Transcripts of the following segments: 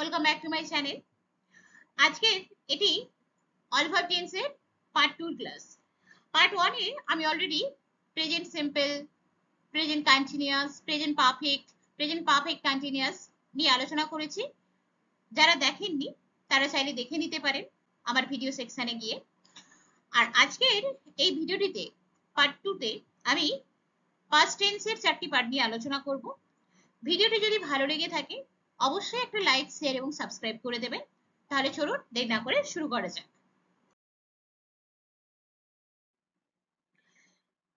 Welcome back to my channel. আজকে এটি all verb টেন্সের পার্ট 2 ক্লাস। পার্ট 1 এ আমি already present simple, present continuous, present perfect continuous নিয়ে আলোচনা করেছি। যারা দেখেননি তারা চাইলে দেখে নিতে পারেন আমার ভিডিও সেকশনে গিয়ে। আর আজকের এই ভিডিওটিতে পার্ট 2 তে আমি পাস্ট টেন্সের 4টি পার্ট নিয়ে আলোচনা করব। ভিডিওটি যদি ভালো লেগে থাকে অবশ্যই একটা লাইক, শেয়ার এবং সাবস্ক্রাইব করে দেবেন। তাহলে চলুন দেরি না করে শুরু করা যাক।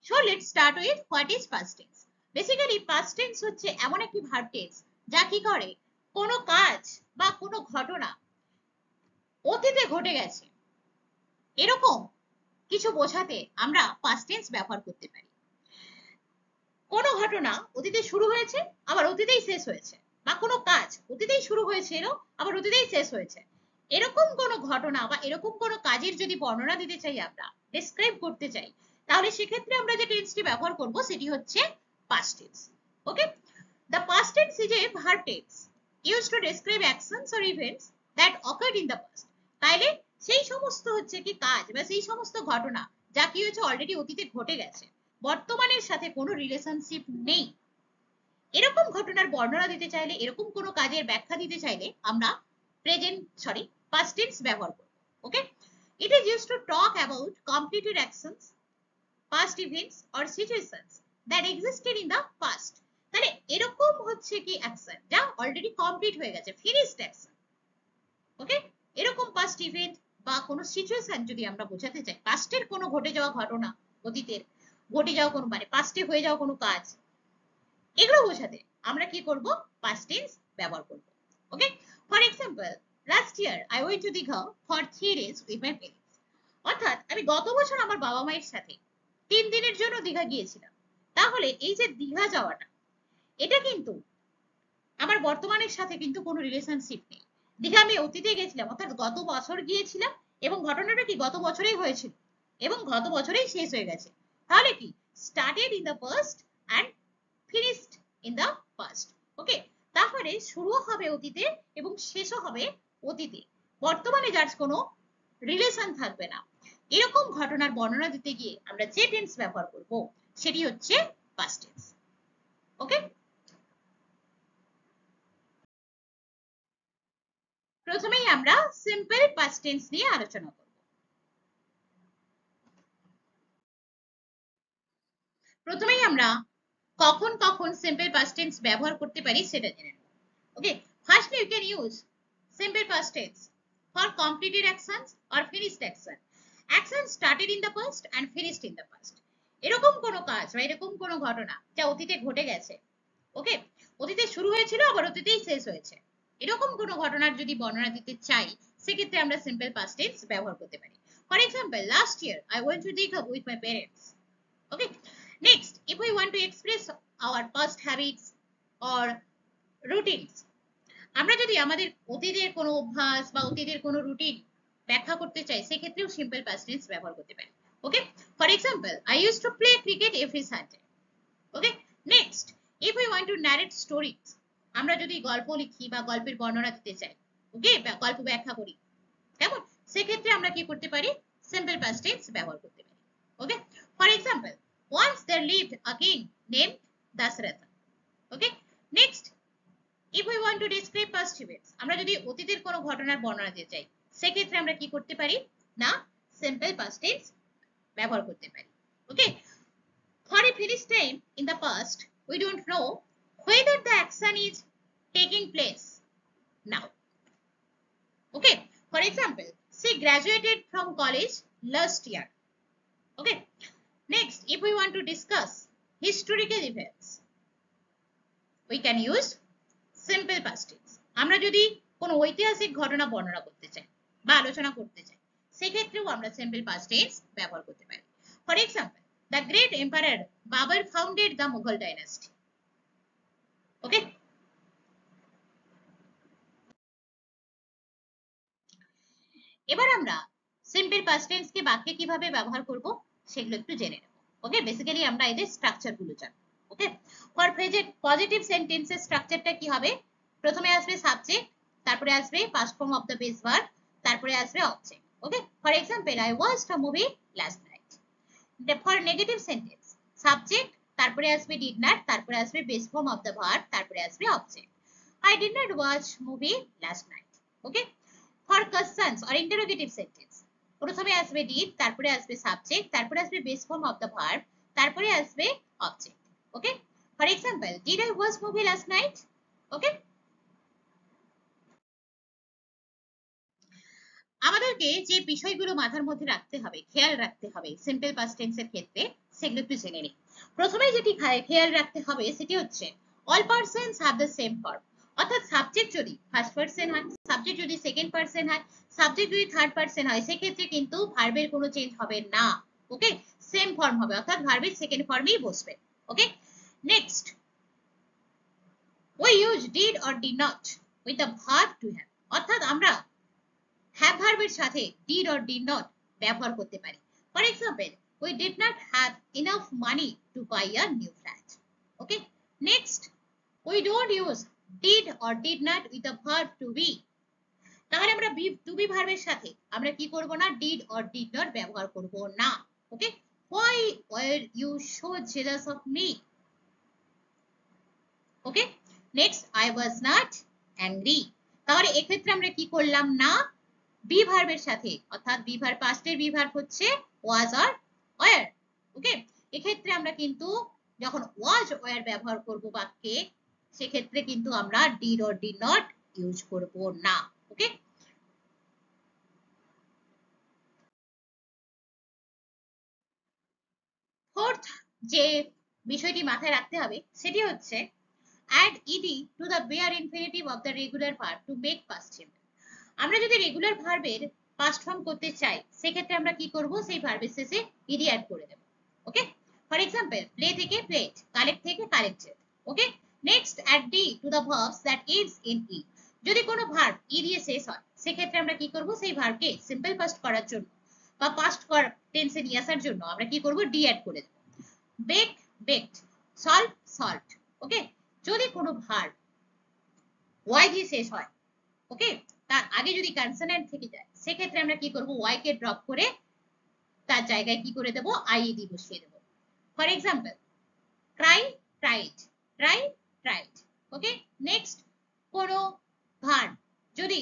So let's start with what is past tense. Basically past tense হচ্ছে এমন একটি ভার্ব টেন্স যা কি করে, কোনো কাজ বা কোনো ঘটনা অতীতে ঘটে গেছে এরকম কিছু বোঝাতে আমরা past tense ব্যবহার করতে পারি। কোনো ঘটনা অতীতে শুরু হয়েছে আবার অতীতেই শেষ হয়েছে, বা কোনো কাজ অতীতেই শুরু হয়েছিল আবার অতীতেই শেষ হয়েছে, এরকম কোনো ঘটনা বা এরকম কোনো কাজের যদি বর্ণনা দিতে চাই, আমরা ডেসক্রাইব করতে চাই, তাহলে সেক্ষেত্রে আমরা যে টেন্সটি ব্যবহার করব সেটি হচ্ছে past tense. Okay, the past tense is a verb tense used to describe actions or events that occurred in the past. তাইলে সেই সমস্ত হচ্ছে কি কাজ বা সেই সমস্ত ঘটনা যা কি হয়েছে অলরেডি অতীতে ঘটে গেছে, বর্তমানের সাথে কোনো রিলেশনশিপ নেই, এরকম ঘটনার বর্ণনা দিতে চাইলে, এরকম কোনো কাজের ব্যাখ্যা দিতে চাইলে আমরা past tense ব্যবহার করব। ওকে, it is used to talk about completed actions, past events or situations that existed in the past. তাহলে এরকম হচ্ছে কি অ্যাকশন যা অলরেডি কমপ্লিট হয়ে গেছে, ফিনিশড অ্যাকশন। ওকে, এরকম পাস্ট ইভেন্ট বা কোনো সিচুয়েশন যদি আমরা বোঝাতে চাই, পাস্টের কোনো ঘটে যাওয়া ঘটনা, অতীতের ঘটে যাওয়া কোনো মানে পাস্টে হয়ে যাওয়া কোনো কাজ, এগুলো বোঝাতে আমরা কি করব, past tense ব্যবহার করব। Okay, for example last year I went to Digha for 3 days with my parents. অর্থাৎ আমি গত বছর আমার বাবা মায়ের সাথে 3 দিনের জন্য দীঘা গিয়েছিলাম। তাহলে এই যে দীঘা যাওয়াটা, এটা কিন্তু আমার বর্তমানের সাথে কিন্তু কোনো রিলেশনশিপ নেই। দীঘা আমি অতীতে গেছিলাম, অর্থাৎ গত বছর গিয়েছিলাম এবং ঘটনাটা কি গত বছরেই হয়েছিল এবং গত বছরেই শেষ হয়ে গেছে। তাহলে কি started in the past and finished in the past. ওকে, তাহলে শুরু হবে অতীতে এবং শেষও হবে অতীতে, বর্তমানে যার কোনো রিলেশন থাকবে না। এরকম ঘটনার বর্ণনা দিতে গিয়ে আমরা যে টেন্স ব্যবহার করব সেটি হচ্ছে past tense. ওকে, প্রথমেই আমরা সিম্পল past tense নিয়ে আলোচনা করব। প্রথমেই আমরা কখন কখন সিম্পল past tense ব্যবহার করতে পারি সেটা জেনে নেব। Okay, firstly you can use simple past tense for completed actions or finished action. Action started in the past and finished in the past. এরকম কোনো কাজ বা এরকম কোনো ঘটনা যা অতীতে ঘটে গেছে, ওকে, অতীতে শুরু হয়েছিল আবার অতীতেই শেষ হয়েছে, এরকম কোনো ঘটনার যদি বর্ণনা দিতে চাই সেক্ষেত্রে আমরা সিম্পল past tense ব্যবহার করতে পারি। For example last year I went to Digha with my parents. Okay, next if we want to express our past habits or routines, আমরা যদি আমাদের অতীতের কোনো অভ্যাস বা অতীতের কোনো রুটিন ব্যাখ্যা করতে চাই সেক্ষেত্রেও সিম্পল past tense ব্যবহার করতে পারি। Okay, for example I use to play cricket every Sunday. Okay, next if we want to narrate stories, আমরা যদি গল্প লিখি বা গল্পের বর্ণনা দিতে চাই, ওকে, গল্প ব্যাখ্যা করি, কেমন, সেক্ষেত্রে আমরা কি করতে পারি, সিম্পল past tense ব্যবহার করতে পারি। Okay, for example once there lived a king named Dasharatha. Okay, next if we want to describe past events, আমরা যদি অতীতের কোনো ঘটনার বর্ণনা দিতে চাই সেক্ষেত্রে আমরা কি করতে পারি না, সিম্পল past tense ব্যবহার করতে পারি। ওকে, for a finished time in the past we don't know whether the action is taking place now. Okay, for example she graduated from college last year. Okay, next if we want to discuss historical events we can use simple past tense। আমরা যদি কোনো ঐতিহাসিক ঘটনা বর্ণনা করতে চাই বা আলোচনা করতে চাই সেক্ষেত্রেও আমরা সিম্পল past tense ব্যবহার করতে পারি। For example the great empire Babar founded the Mughal dynasty. Okay, এবার আমরা সিম্পল past tense কে বাক্যে কিভাবে ব্যবহার করব সেগুলো একটু জেনে নেব। ওকে, বেসিক্যালি আমরা এদের স্ট্রাকচার গুলো জানব। ওকে, ফর পজিটিভ সেন্টেন্সের স্ট্রাকচারটা কি হবে, প্রথমে আসবে সাবজেক্ট, তারপরে আসবে past form of the base verb, তারপরে আসবে object. Okay, for example I watched a movie last night. For negative sentence subject, তারপরে আসবে ডিড নট, তারপরে আসবে base form of the verb, তারপরে আসবে object. I did not watch movie last night. Okay, for questions or interrogative sentence প্রথমে আসবে did, তারপরে আসবে সাবজেক্ট, তারপরে আসবে base form of the verb, তারপরে আসবে object. Okay, for example did I watch movie last night. ওকে, আমাদেরকে যে বিষয়গুলো মাথার মধ্যে রাখতে হবে, খেয়াল রাখতে হবে সিম্পল পাস্ট টেন্সের ক্ষেত্রে, সেগুলো একটু জেনে নিই। প্রথমে যেটি খেয়াল রাখতে হবে সেটি হচ্ছে all persons have the same form. অর্থাৎ সাবজেক্ট যদি ফার্স্ট পারসন হয়, সাবজেক্ট যদি সেকেন্ড পারসন হয়, সাবজেক্ট যদি থার্ড পারসন হয়, সেক্ষেত্রে কিন্তু ভার্বের কোনো চেঞ্জ হবে না। ওকে, সেম ফর্ম হবে, অর্থাৎ ভার্বের সেকেন্ড ফর্মেই বসবে। Okay, next we use did or did not with the verb to have. অর্থাৎ আমরা হ্যাভ ভার্বের সাথে ডিড অর ডিড নট ব্যবহার করতে পারি। For example we did not have enough money to buy a new flat. Okay, next we don't use did or did not with the verb to be. তাহলে আমরা two B ভার্বের সাথে আমরা কি করব না, ডিড অর ডিড নট ব্যবহার করব না। ওকে, why were you so jealous of me? Okay, next I was not angry। তাহলে এক্ষেত্রে আমরা কি করলাম না, বি ভার্বের সাথে, অর্থাৎ বি ভার্ব পাস্টের বি ভার্ব হচ্ছে ওয়াজ আর ওয়ার। ওকে, এক্ষেত্রে আমরা কিন্তু যখন ওয়াজ ওয়ার ব্যবহার করব বাক্যে, সেক্ষেত্রে কিন্তু আমরা did or did not use করব না। ওকে, ফোর্থ যে বিষয়টি মাথায় রাখতে হবে সেটি হচ্ছে add ed to the bare infinitive of the regular verb to make past simple। আমরা যদি রেগুলার ভার্বের পাস্ট ফর্ম করতে চাই, সেক্ষেত্রে আমরা কি করব, সেই ভার্বের শেষে ইডি অ্যাড করে দেব। ওকে, ফর এক্সাম্পল প্লে থেকে প্লেড, কালেক্ট থেকে collected. Okay, next add D to the verbs that ends in E. যদি কোনো ভার্ব ই দিয়ে শেষ হয়, সেক্ষেত্রে আমরা কি করব, সেই ভার্বকে সিম্পল পাস্ট করার জন্য বা পাস্ট টেন্সে নিয়ে আসার জন্য আমরা কি করব, ডি অ্যাড করে দেব। Bake baked, solve solved. Okay, যদি কোনো ভার্ব ওয়াই দিয়ে শেষ হয়, ওকে, তার আগে যদি কনসোনেন্ট থেকে যায়, সেক্ষেত্রে আমরা কি করব, ওয়াই কে ড্রপ করে তার জায়গায় কি করে দেব, আইইডি বসিয়ে দেব। For example try tried, try tried. Okay, next কোনো ভার্ব যদি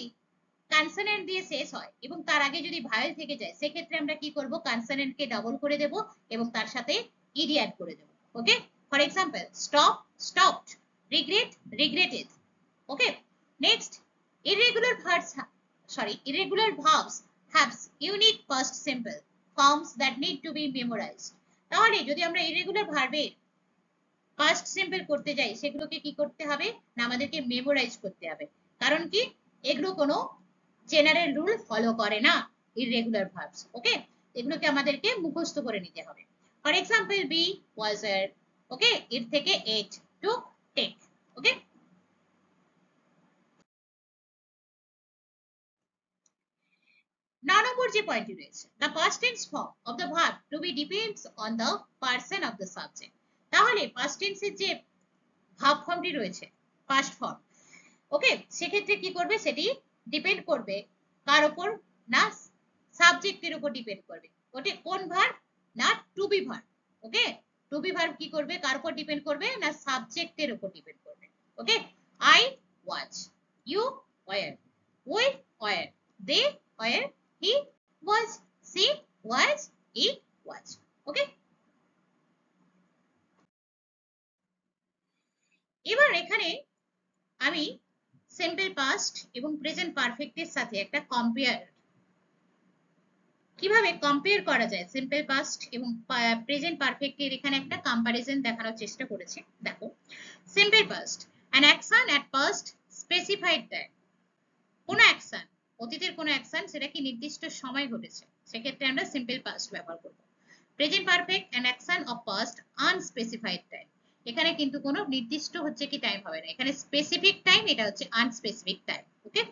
কনসোনেন্ট দিয়ে শেষ হয় এবং তার আগে যদি ভায়েল থেকে যায়, সেক্ষেত্রে আমরা কি করব, কনসোনেন্ট কে ডাবল করে দেব এবং তার সাথে ইডি অ্যাড করে দেব। Okay, for example stop stopped, regret regretted. Okay, next irregular verbs have unique past simple forms that need to be memorized। তাহলে যদি আমরা irregular ভার্বের পাস্ট সিম্পল করতে যাই, সেগুলোকে কি করতে হবে না, আমাদেরকে মেমোরাইজ করতে হবে। কারণ কি, এগুলো কোনো জেনারেল রুল ফলো করে না, ইররেগুলার ভার্বস। ওকে, এগুলোকে আমাদেরকে মুখস্থ করে নিতে হবে। ফর এক্সাম্পল বি ওয়াজ এর, ওকে, এর থেকে এট, টুক, টেক। ওকে, 9 নম্বর যে পয়েন্টটি রয়েছে, the past tense form of the verb to be depends on the person of the subject। তাহলে past tense এর যে ভাব ফর্মটি রয়েছে, past form, ওকে, সেক্ষেত্রে কি করবে, সেটি ডিপেন্ড করবে কার উপর না, সাবজেক্টের উপর ডিপেন্ড করবে। ওকে, কোন ভার্ব না, to be verb. Okay, to be verb কি করবে, কার উপর ডিপেন্ড করবে না, সাবজেক্টের উপর ডিপেন্ড করবে। Okay, I was, you were, we were, they were, he was, she was, it was। Okay, এবার এখানে আমি সিম্পল পাস্ট এবং প্রেজেন্ট পারফেক্টের সাথে একটা কিভাবে কম্পেয়ার করা যায় সিম্পল পাস্ট এবং প্রেজেন্ট পারফেক্টের এখানে একটা কম্পারিজন দেখানোর চেষ্টা করেছি। দেখো, simple past an action at past specified time। কোন অ্যাকশন, অতীতের কোন অ্যাকশন, সেটা কি নির্দিষ্ট সময় ঘটেছে, সেক্ষেত্রে আমরা সিম্পল পাস্ট ব্যবহার করব। Present perfect an action of past unspecified time। এখানে কিন্তু কোনো নির্দিষ্ট হচ্ছে কি টাইম হবে না, এখানে স্পেসিফিক টাইম, এটা হচ্ছে unspecific time. Okay,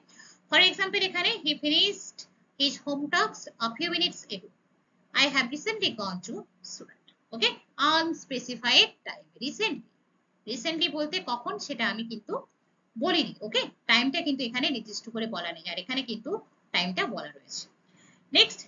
for example এখানে he finished his home talks a few minutes ago, I have recently gone to Surat। Okay, unspecified time, recently, recently বলতে কখন সেটা আমি কিন্তু বলিনি। ওকে, টাইমটা কিন্তু এখানে নির্দিষ্ট করে বলা নেই, আর এখানে কিন্তু টাইমটা বলা রয়েছে। Next,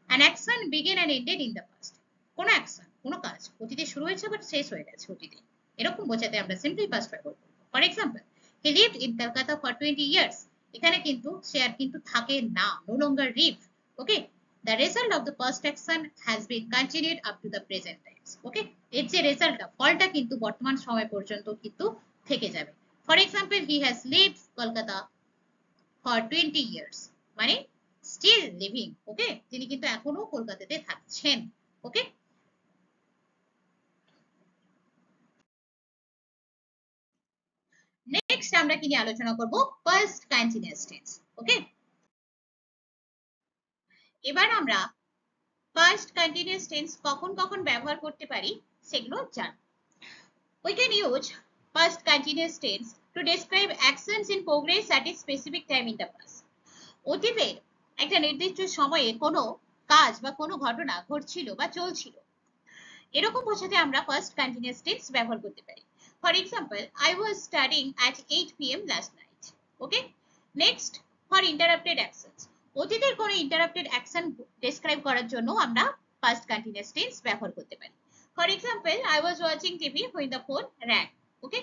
an action began and ended in the past. কোন অ্যাকশন, কোন কাজ অতীতে শুরু হয়েছে বাট শেষ হয়ে গেছে অতীতে, এরকম বোঝাতে আমরা সিম্পলি পাস্ট ব্যবহার করব। For example, he lived in Kolkata for 20 years. এখানে কিন্তু সে আর কিন্তু থাকে না, no longer live. Okay, the result of the past action has been continued up to the present times. ওকে, এর যে রেজাল্টটা, ফলটা কিন্তু বর্তমান সময় পর্যন্ত কিন্তু থেকে যাবে। For example, he has lived Kolkata for 20 years, মানে স্টিল লিভিং। ওকে, তিনি কিন্তু এখনো কলকাতাতে থাকছেন। ওকে, নেক্সট আমরা কি নিয়ে আলোচনা করব, ফার্স্ট কন্টিনিউয়াস টেন্স। ওকে, এবার আমরা ফার্স্ট কন্টিনিউয়াস টেন্স কখন কখন ব্যবহার করতে পারি সেগুলো জান। We can use past continuous tense to describe actions in progress at a specific time in the past. অতীতে একটা নির্দিষ্ট সময়ে কোনো কাজ বা কোনো ঘটনা ঘটছিল বা চলছিল, এরকম বোঝাতে আমরা ফার্স্ট কন্টিনিউয়াস টেন্স ব্যবহার করতে পারি। For example, I was studying at 8 p.m. last night. Okay, next, for interrupted actions, অতীতের কোনো ইন্টারাপ্টেড অ্যাকশন ডেসক্রাইব করার জন্য আমরা ফার্স্ট কন্টিনিউয়াস টেন্স ব্যবহার করতে পারি। For example, I was watching TV when the phone rang. Okay,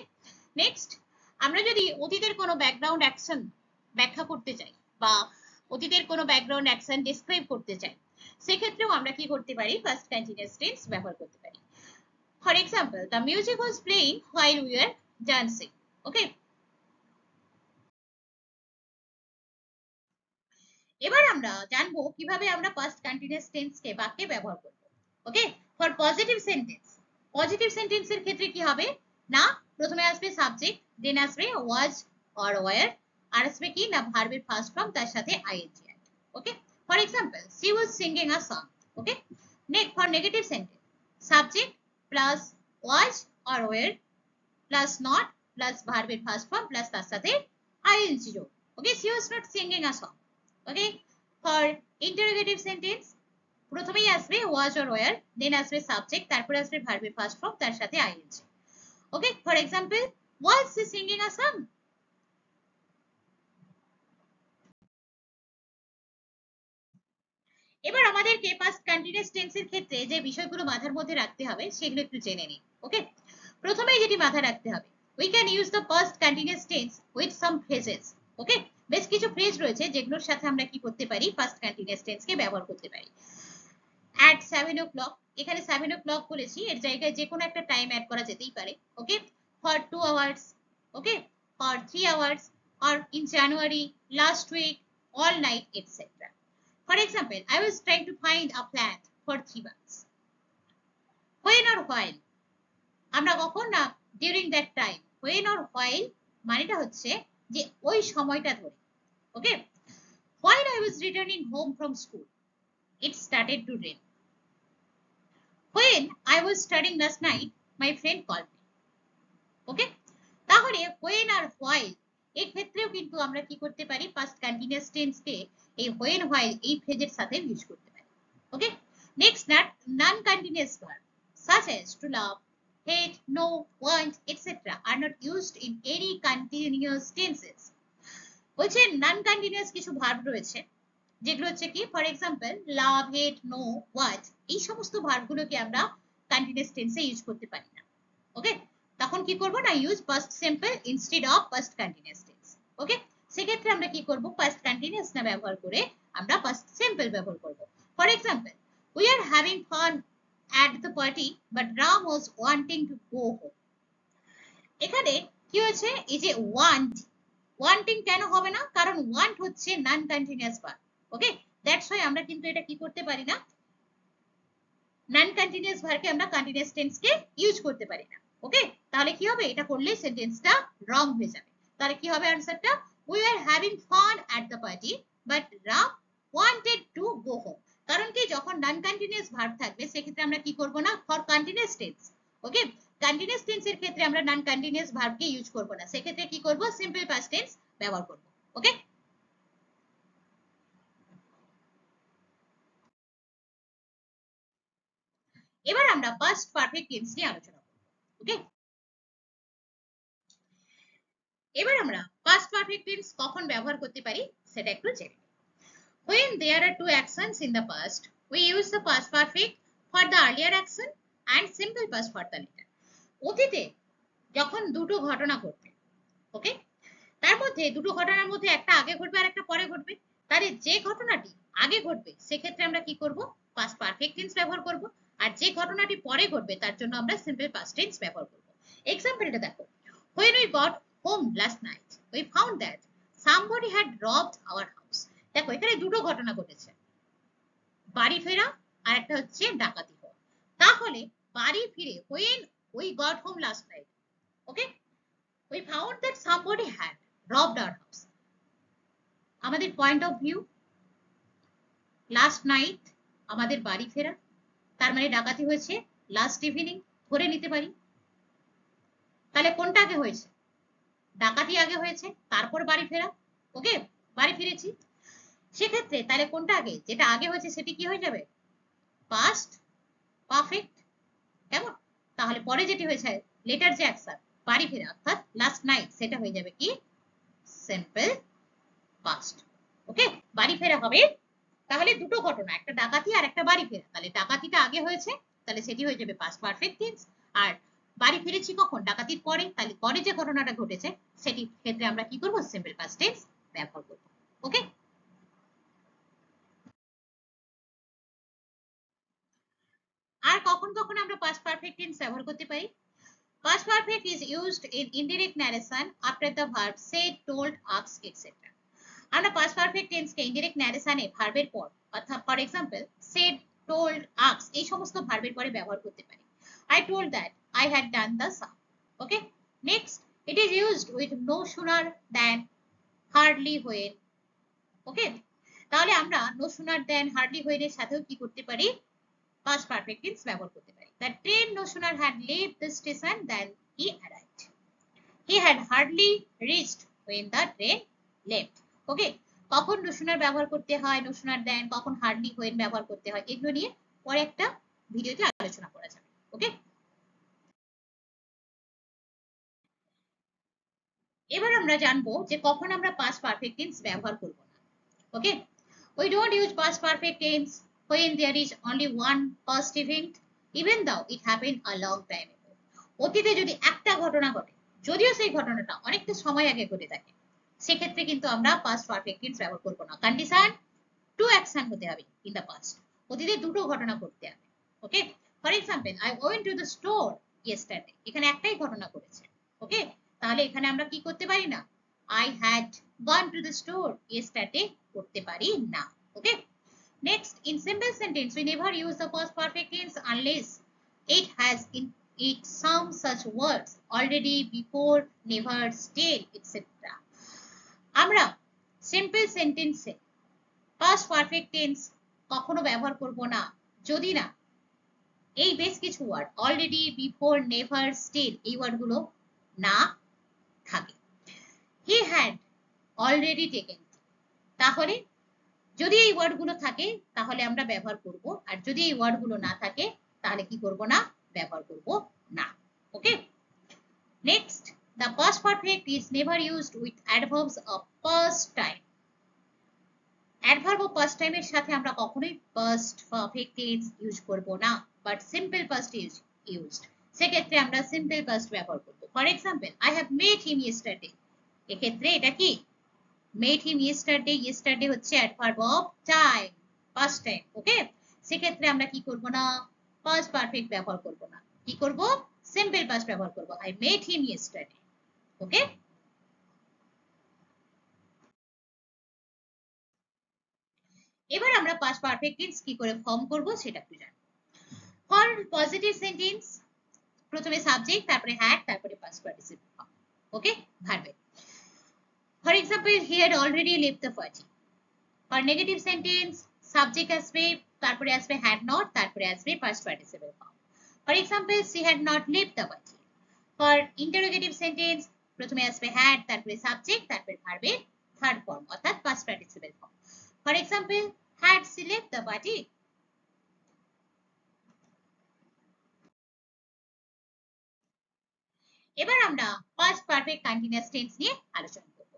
next, আমরা যদি অতীতের কোনো ব্যাকগ্রাউন্ড অ্যাকশন ব্যাখ্যা করতে চাই বা অতীতের কোনো ব্যাকগ্রাউন্ড অ্যাকশন ডেসক্রাইব করতে চাই, সেক্ষেত্রেও আমরা কি করতে পারি, ফার্স্ট কন্টিনিউয়াস টেন্স ব্যবহার করতে পারি। For example, the music was playing while we were dancing. ওকে, এবার আমরা জানবো কিভাবে আমরা ফার্স্ট কন্টিনিউয়াস টেন্স কে বাক্যে ব্যবহার করব। Okay, for positive sentence, positive সেন্টেন্সের ক্ষেত্রে কি হবে না, প্রথমে আসবে সাবজেক্ট, দেন আসবে ওয়াজ অর ওয়্যার, আর আসবে কি না ভার্বের ফার্স্ট ফর্ম তার সাথে ING add. Okay, for example, she was singing a song. Okay, next, for negative sentence, subject plus was or were plus not plus ভার্বের ফার্স্ট ফর্ম প্লাস তার সাথে আইএনজি যোগ। Okay, she was not singing a song. Okay, for interrogative sentence, প্রথমেই আসবে ওয়াজ or wire, দেন আসবে subject, তারপরে আসবে ভার্বের ফার্স্ট ফর্ম তার সাথে ING. Okay, for example, was she singing a song? এবার আমাদেরকে পাস্ট কন্টিনিউয়াস টেন্সের ক্ষেত্রে যে বিষয়গুলো মাথার মধ্যে রাখতে হবে সেগুলো একটু জেনে নিই। ওকে, প্রথমেই যেটি মাথায় রাখতে হবে, we can use the past continuous tense with some phrases. ওকে, বেশ কিছু ফ্রেজ রয়েছে যেগুলোর সাথে আমরা কি করতে পারি, ফার্স্ট কন্টিনিউয়াস টেন্স কে ব্যবহার করতে পারি। at 7 o'clock, এখানে 7 o'clock বলেছি, এর জায়গায় যে কোনো একটা টাইম অ্যাড করা যেতেই পারে। ওকে, for 2 hours, okay, for 3 hours, or in January, last week, all night, etc. For example, I was trying to find a plant for 3 months. When or while, আমরা কখন না during that time, when or while মানেটা হচ্ছে যে ওই সময়টা ধরে। ওকে, while I was returning home from school, it started to rain. When I was studying last night, my friend called me. ওকে, তাহলে when আর while এই ক্ষেত্রেও কিন্তু আমরা কি করতে পারি, ফার্স্ট কন্টিনিউয়াস টেন্স কে এই when while এই ফ্রেজের সাথে ইউজ করতে পারি। Okay, next, non continuous verb such as to love, hate, know, want, etc. are not used in any continuous tenses. বলছে নন কন্টিনিউয়াস কিছু ভার্ব রয়েছে যেগুলো হচ্ছে কি, for example, love, hate, know, watch, এই সমস্ত ভার্বগুলোকে আমরা কন্টিনিউয়াস টেন্সে ইউজ করতে পারি না। ওকে, তখন কি করব না, use past simple instead of past continuous tense. Okay, সেক্ষেত্রে আমরা কি করব, পাস্ট কন্টিনিউয়াস না ব্যবহার করে আমরা পাস্ট সিম্পল ব্যবহার করব। For example, we are having fun at the party but Ram was wanting to go home. এখানে কি হয়েছে, এই যে ওয়ান্টিং কেন হবে না, কারণ ওয়ান্ট হচ্ছে non continuous verb. Okay, that's why আমরা কিন্তু এটা কি করতে পারি না, নন কন্টিনিউয়াস ভার্বকে আমরা কন্টিনিউয়াস টেন্সকে ইউজ করতে পারি না। ওকে, তাহলে কি হবে, এটা করলে সেন্টেন্সটা রং হয়ে যাবে। তাহলে কি হবে অ্যানসারটা, we are having fun at the party but Ram wanted to go home. কারণ কি, যখন নন কন্টিনিউয়াস ভার্ব থাকবে সেক্ষেত্রে আমরা কি করব না, for continuous tense. Okay, continuous টেন্সের ক্ষেত্রে আমরা নন কন্টিনিউয়াস ভার্বকে ইউজ করব না, সেক্ষেত্রে কি করব, সিম্পল পাস্ট টেন্স ব্যবহার করব। ওকে, এবার আমরা পাস্ট পারফেক্ট টেন্স নিয়ে আলোচনা করব। ওকে, এবার আমরা past perfect tense কখন ব্যবহার করতে পারি সেটা একটু জেনে নিই। When there are two actions in the past, we use the past perfect for the earlier action and simple past for the later. অতীতে যখন দুটো ঘটনা ঘটবে, ওকে, তার মধ্যে দুটো ঘটনার মধ্যে একটা আগে ঘটবে আর একটা পরে ঘটবে, তাহলে যে ঘটনাটি আগে ঘটবে সেক্ষেত্রে আমরা কি করব, পাস্ট পারফেক্ট টেন্স ব্যবহার করব, আর যে ঘটনাটি পরে ঘটবে তার জন্য আমরা সিম্পল পাস্ট টেন্স ব্যবহার করব। এক্সাম্পলটা দেখো, when we got home last night we found that somebody had robbed our house. দেখো এখানে দুটো ঘটনা ঘটেছে, বাড়ি ফেরা আর একটা হচ্ছে ডাকাতি হওয়া। তাহলে বাড়ি ফিরে when we got home last night, okay, we found that somebody had robbed our house. আমাদের point of view last night, আমাদের বাড়ি ফেরা, তার মানে ডাকাতি হয়েছে লাস্ট ইভিনিং, ধরে নিতে পারি। তাহলে কোনটা আগে হয়েছে, ডাকাতি আগে হয়েছে তারপর বাড়ি ফেরা, ওকে, বাড়ি ফিরেছি। সেক্ষেত্রে তাহলে কোনটা আগে, যেটা আগে হয়েছে সেটি কি হয়ে যাবে, পাস্ট পারফেক্ট, কেমন? তাহলে পরে যেটি হয়েছে লেটার যে অ্যাকশন বাড়ি ফেরা অর্থাৎ লাস্ট নাইট, সেটা হয়ে যাবে কি সিম্পল পাস্ট, ওকে, বাড়ি ফেরা হবে। তাহলে দুটো ঘটনা, একটা ডাকাতি আর একটা বাড়ি ফেরা, তাহলে ডাকাতিটা আগে হয়েছে তাহলে সেটি হয়ে যাবে পাস্ট পারফেক্ট টেন্স, আর বাড়ি ফিরেছি কখন, ডাকাতির পরে, তাহলে পরে যে ঘটনাটা ঘটেছে সেটি ক্ষেত্রে আমরা কি করব, সিম্পল পাস্ট টেন্স ব্যবহার করব, ওকে। আর কখন কখন আমরা পাস্ট পারফেক্ট টেন্স ব্যবহার করতে পারি, past perfect is used in indirect narration after the verb said, told, asked, etc. আমরা past perfect tense কে indirect narration এ ভার্বের পর, অর্থাৎ for example said, told, asked এই সমস্ত ভার্বের পরে ব্যবহার করতে পারি। I told that I had done the sum. Okay. Next, it is used with no sooner than, hardly when. Okay. তাহলে আমরা no sooner than, hardly when এর সাথেও কি করতে পারি, past perfect tense ব্যবহার করতে পারি। The train no sooner had left the station than he arrived. He had hardly reached when the train left. Okay, কখন no sooner ব্যবহার করতে হয়, no sooner than, কখন hardly when ব্যবহার করতে হয়, এগুলো নিয়ে পরে একটা ভিডিওতে আলোচনা করা যাবে, ওকে। এবার আমরা জানবো যে কখন আমরা past perfect tense ব্যবহার করব না, ওকে। We don't use past perfect tense when there is only one past event, even though it happened a long time ago. অতীতে যদি একটা ঘটনা ঘটে, যদিও সেই ঘটনাটা অনেকটা সময় আগে ঘটে থাকে, সেক্ষেত্রে কিন্তু আমরা past perfect tense ব্যবহার করব না। কন্ডিশন টু অ্যাকশন হতে হবে ইন দ্য পাস্ট, অতীতে দুটো ঘটনা ঘটতে হবে, okay. For example I went to the store yesterday, এখানে একটাই ঘটনা ঘটেছে, ওকে। তাহলে এখানে আমরা কি করতে পারি না, I had gone to the store yesterday করতে পারি না, ওকে। Next, in simple sentence we never use the past perfect tense unless it has in it some such words already, before, never, still, etc. আমরা simple সেন্টেন্সে past perfect tense কখনো ব্যবহার করব না যদি না এই বেশ কিছু word already, before, never, still এই ওয়ার্ডগুলো না থাকে। হি হ্যাড অলরেডি টেকেন, তাহলে যদি এই ওয়ার্ডগুলো থাকে তাহলে আমরা ব্যবহার করব, আর যদি এই ওয়ার্ডগুলো না থাকে তাহলে কি করব না, ব্যবহার করব না, okay. Next, the past perfect is never used with adverbs of past time. Adverb of past টাইমের সাথে আমরা কখনোই পাস্ট পারফেক্ট টেন্স ইউজ করব না, but simple past is used, সেক্ষেত্রে আমরা সিম্পল পাস্ট ব্যবহার করব। For example I have met him yesterday, এক্ষেত্রে এটা কি met him yesterday, yesterday হচ্ছে adverb of time, past time, okay. সেক্ষেত্রে আমরা কি করব না, পাস্ট পারফেক্ট ব্যবহার করব না, কি করব, সিম্পল পাস্ট ব্যবহার করব, I met him yesterday, ওকে। এবার আমরা পাস্ট পারফেক্ট টেন্স কি করে ফর্ম করব সেটা একটু জানব। ফর পজিটিভ সেন্টেন্স প্রথমে সাবজেক্ট, তারপরে হ্যাড, তারপরে পাস্ট পার্টিসিপল ফর্ম, ওকে, ভার্বে। For example he had already left the party. For negative sentence subject আসবে, তারপরে আসবে had not, তারপরে আসবে past participle form. For example she had not left the party. For interrogative sentence প্রথমে আসবে had, তারপরে subject, তারপরে ভার্বে থার্ড ফর্ম অর্থাৎ past participle form. For example had she left the party. এবার আমরা পাস্ট পারফেক্ট কন্টিনিউয়াস টেন্স নিয়ে আলোচনা করব।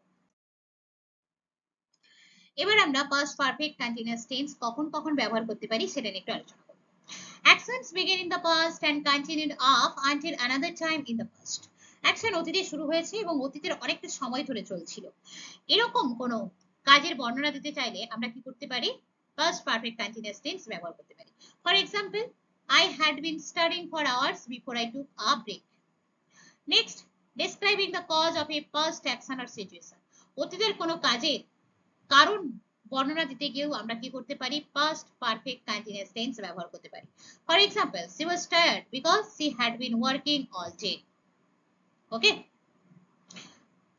এবার আমরা পাস্ট পারফেক্ট কন্টিনিউয়াস টেন্স কখন কখন ব্যবহার করতে পারি সেটা নিয়ে একটু আলোচনা করব। Actions begin in the past and continued off until another time in the past. Action অতীতে শুরু হয়েছে এবং অতীতের অনেকটা সময় ধরে চলছিল। এরকম কোনো কাজের বর্ণনা দিতে চাইলে আমরা কি করতে পারি? পাস্ট পারফেক্ট কন্টিনিউয়াস টেন্স ব্যবহার করতে পারি। For example, I had been studying for hours before I took a break. Next, describing the cause of a past action or situation. অতীতের কোনো কাজের কারণ বর্ণনা দিতে গিয়েও আমরা কি করতে পারি? পাস্ট পারফেক্ট কন্টিনিউয়াস টেন্স ব্যবহার করতে পারি। For example, she was tired because she had been working all day. Okay.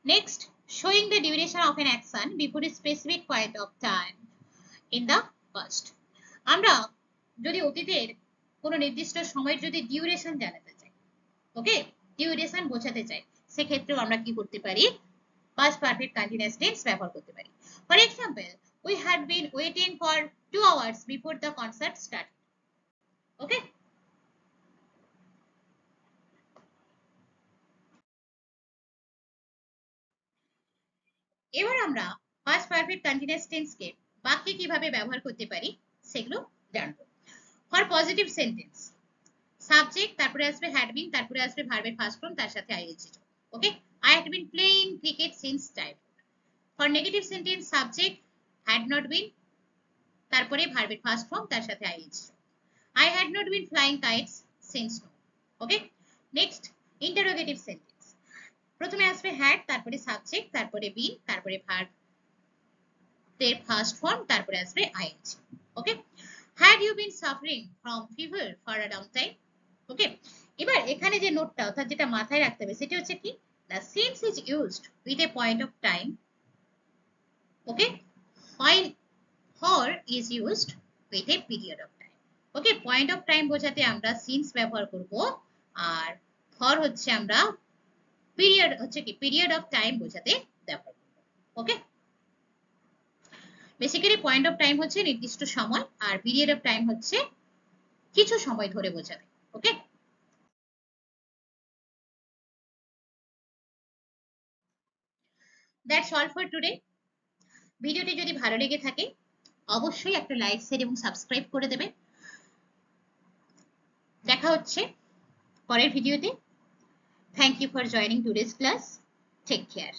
Next, showing the duration of an action before a specific point of time in the past. আমরা যদি অতীতের কোনো নির্দিষ্ট সময়ের যদি ডিউরেশন জানাতে চাই, ওকে, ডিউরেশন বোঝাতে চাই, সেক্ষেত্রেও আমরা কি করতে পারি? পাস্ট পারফেক্ট কন্টিনিউয়াস টেন্স ব্যবহার করতে পারি। For example, we had been waiting for 2 hours before the concert started. Okay. এবার আমরা পাস্ট পারফেক্ট কন্টিনিউয়াস টেন্সকে বাক্যে কিভাবে ব্যবহার করতে পারি সেগুলো জানবো। ফর পজিটিভ সেন্টেন্স, সাবজেক্ট, তারপরে আসবে হ্যাড বিন, তারপরে আসবে ভার্বের ফার্স্ট ফর্ম, তার সাথে ING. Okay, I had been playing cricket since childhood. For negative sentence, subject, had not been, তারপরে ভার্বের ফার্স্ট ফর্ম, তার সাথে ING. I had not been flying kites since no. Okay, next interrogative sentence, প্রথমে আসবে had, তারপরে subject, তারপরে বিন, তারপরে verb এর ফার্স্ট ফর্ম, তারপরে আসবে ING. Okay, had you been suffering from fever for a long time? ওকে, এবার এখানে যে নোটটা অর্থাৎ যেটা মাথায় রাখতে হবে সেটা হচ্ছে কি, the since is used with a point of time, okay, while for is used with a period of time. Okay, point of time বোঝাতে আমরা সিন্স ব্যবহার করব, আর ফর হচ্ছে আমরা পিরিয়ড হচ্ছে কি পিরিয়ড অফ টাইম বোঝাতে ব্যবহার করব। ওকে, বেসিক্যালি পয়েন্ট অফ টাইম হচ্ছে নির্দিষ্ট সময়, আর পিরিয়ড অফ টাইম হচ্ছে কিছু সময় ধরে বোঝাবে। ওকে, দ্যাটস অল ফর টুডে। ভিডিওটি যদি ভালো লেগে থাকে অবশ্যই একটা লাইক, শেয়ার এবং সাবস্ক্রাইব করে দেবে। দেখা হচ্ছে পরের ভিডিওতে। Thank you for joining today's class. Take care.